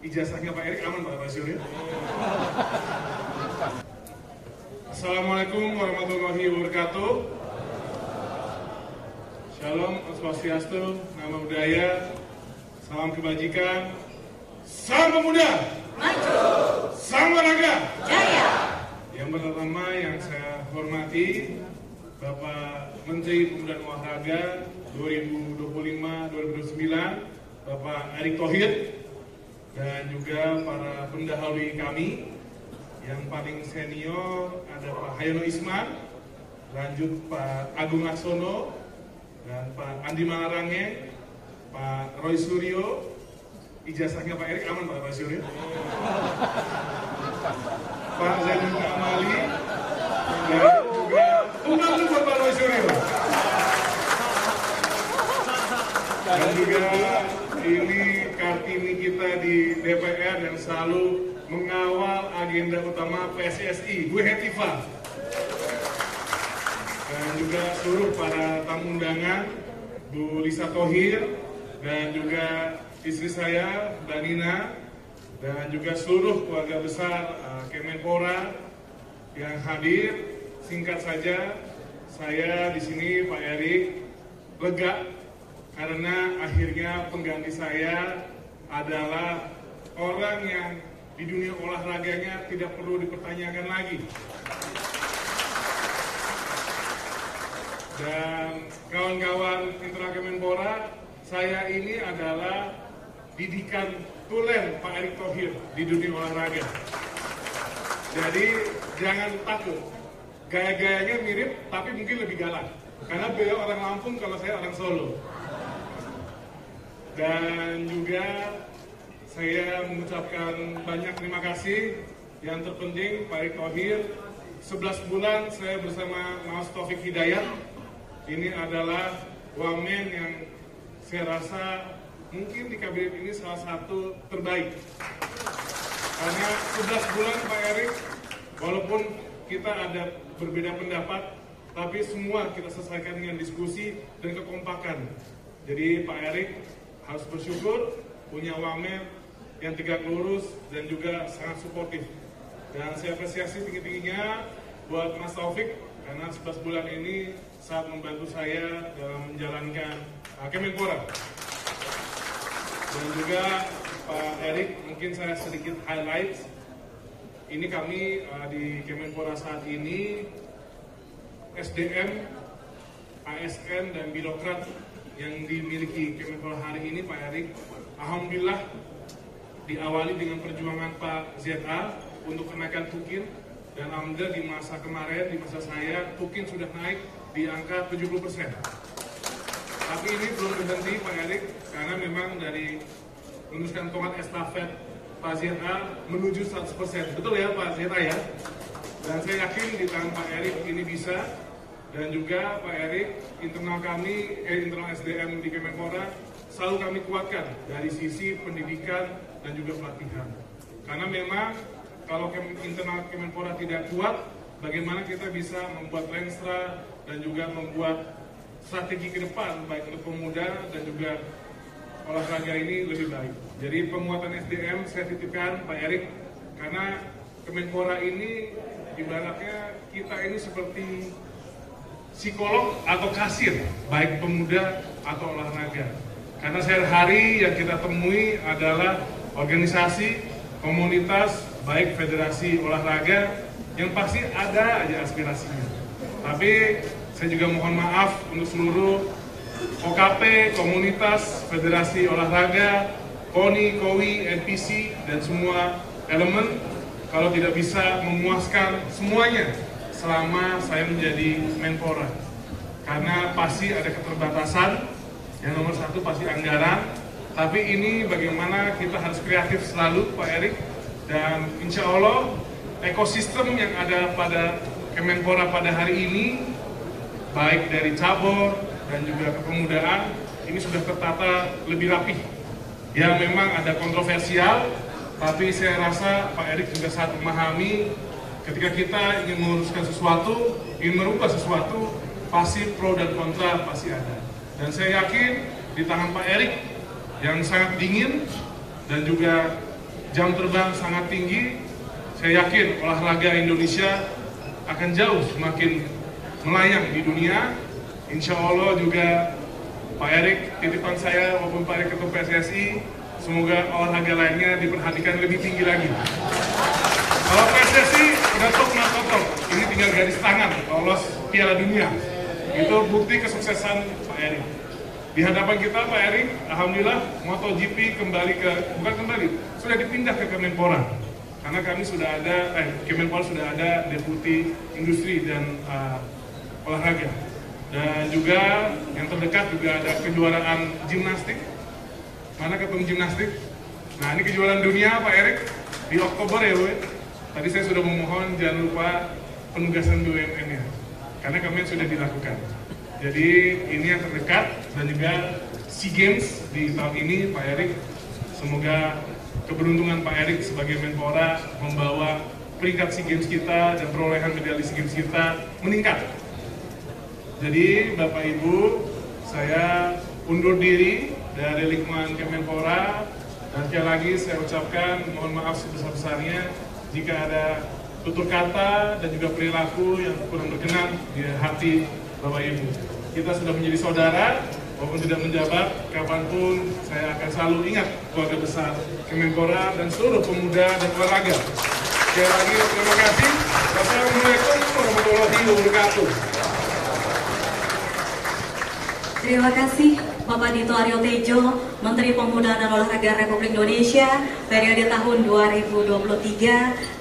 ijazahnya Pak Erik aman Pak Basir ya? Assalamualaikum warahmatullahi wabarakatuh. Shalom, Swastiastu, Nama Budaya, salam kebajikan, salam pemuda, maju, salam olahraga, jaya. Yang pertama yang saya hormati Bapak Menteri Pemuda dan Olahraga 2025-2029, Bapak Erick Thohir, dan juga para pendahului kami. Yang paling senior ada Pak Hayono Isman, lanjut Pak Agung Laksono, dan Pak Andi Malarangge, Pak Roy Suryo. Ijazahnya Pak Erik aman Pak Suryo. Pak Zainul Kamali, dan juga bukan buat Pak Roy Suryo. Dan juga ini Kartini kita di DPR yang selalu mengawal agenda utama PSSI, Bu Hetiva. Dan juga seluruh para tamu undangan, Bu Lisa Thohir, dan juga istri saya, Mbak Nina, dan juga seluruh keluarga besar Kemenpora yang hadir. Singkat saja, saya di sini Pak Erik lega karena akhirnya pengganti saya adalah orang yang di dunia olahraganya tidak perlu dipertanyakan lagi. Dan kawan-kawan internal Kemenpora, saya ini adalah didikan tulen Pak Erick Thohir di dunia olahraga. Jadi jangan takut, gaya-gayanya mirip tapi mungkin lebih galak. Karena beliau orang Lampung, kalau saya orang Solo. Dan juga saya mengucapkan banyak terima kasih. Yang terpenting Pak Erick Thohir, 11 bulan saya bersama Mas Taufik Hidayat. Ini adalah wamen yang saya rasa mungkin di kabinet ini salah satu terbaik. Karena 11 bulan Pak Erik, walaupun kita ada berbeda pendapat, tapi semua kita selesaikan dengan diskusi dan kekompakan. Jadi Pak Erik harus bersyukur punya wamen yang tegak lurus dan juga sangat suportif. Dan saya apresiasi tinggi-tingginya buat Mas Taufik karena 11 bulan ini sangat membantu saya dalam menjalankan Kemenpora. Dan juga Pak Erik, mungkin saya sedikit highlight. Ini kami di Kemenpora saat ini SDM, ASN dan birokrat yang dimiliki Kemenpora hari ini Pak Erik, alhamdulillah diawali dengan perjuangan Pak ZA untuk kenaikan tukin, dan alhamdulillah di masa kemarin, di masa saya, tukin sudah naik di angka 70%. Tapi ini belum berhenti Pak Erik, karena memang dari meneruskan tongkat estafet Pak ZA menuju 100%. Betul ya Pak ZA ya? Dan saya yakin di tangan Pak Erik ini bisa. Dan juga Pak Erik, internal kami, internal SDM di Kemenpora selalu kami kuatkan dari sisi pendidikan dan juga pelatihan. Karena memang kalau internal Kemenpora tidak kuat, bagaimana kita bisa membuat Lenstra dan juga membuat strategi ke depan baik untuk pemuda dan juga olahraga ini lebih baik. Jadi penguatan SDM saya titipkan Pak Erik, karena Kemenpora ini ibaratnya kita ini seperti psikolog atau kasir, baik pemuda atau olahraga. Karena sehari-hari yang kita temui adalah organisasi, komunitas, baik federasi olahraga, yang pasti ada aja aspirasinya. Tapi saya juga mohon maaf untuk seluruh OKP, komunitas, federasi olahraga, KONI, KOWI, NPC, dan semua elemen, kalau tidak bisa memuaskan semuanya selama saya menjadi Menpora. Karena pasti ada keterbatasan, yang nomor satu pasti anggaran, tapi ini bagaimana kita harus kreatif selalu Pak Erik, dan insya Allah ekosistem yang ada pada Kemenpora pada hari ini, baik dari cabur dan juga kepemudaan, ini sudah tertata lebih rapi. Ya memang ada kontroversial, tapi saya rasa Pak Erik juga sangat memahami ketika kita ingin meluruskan sesuatu, ingin merubah sesuatu, pasti pro dan kontra pasti ada. Dan saya yakin di tangan Pak Erik yang sangat dingin dan juga jam terbang sangat tinggi. Saya yakin olahraga Indonesia akan jauh semakin melayang di dunia. Insya Allah juga Pak Erik, titipan saya maupun Pak Erik Ketua PSSI, semoga olahraga lainnya diperhatikan lebih tinggi lagi. Kalau PSSI udah top top, ini tinggal garis tangan lolos Piala Dunia. Itu bukti kesuksesan Pak Erik. Di hadapan kita Pak Erik, alhamdulillah MotoGP sudah dipindah ke Kemenpora. Karena kami sudah ada, Kemenpora sudah ada Deputi Industri dan Olahraga. Dan juga yang terdekat juga ada kejuaraan gimnastik. Mana ketum gimnastik? Nah ini kejuaraan dunia Pak Erik di Oktober ya Bu. Tadi saya sudah memohon jangan lupa penugasan BUMN-nya. Karena kami sudah dilakukan. Jadi ini yang terdekat dan juga SEA Games di tahun ini Pak Erik. Semoga keberuntungan Pak Erik sebagai Menpora membawa peringkat SEA Games kita dan perolehan medali SEA Games kita meningkat. Jadi Bapak Ibu, saya undur diri dari Lingkungan Kemenpora dan sekali lagi saya ucapkan mohon maaf sebesar-besarnya jika ada tutur kata dan juga perilaku yang kurang berkenan di hati Bapak Ibu. Kita sudah menjadi saudara, walaupun tidak menjabat, kapanpun saya akan selalu ingat keluarga besar Kemenpora dan seluruh pemuda dan olahraga. Sekali lagi terima kasih. Wassalamualaikum warahmatullahi wabarakatuh. Terima kasih Bapak Dito Aryo Tejo, Menteri Pemuda dan Olahraga Republik Indonesia periode tahun 2023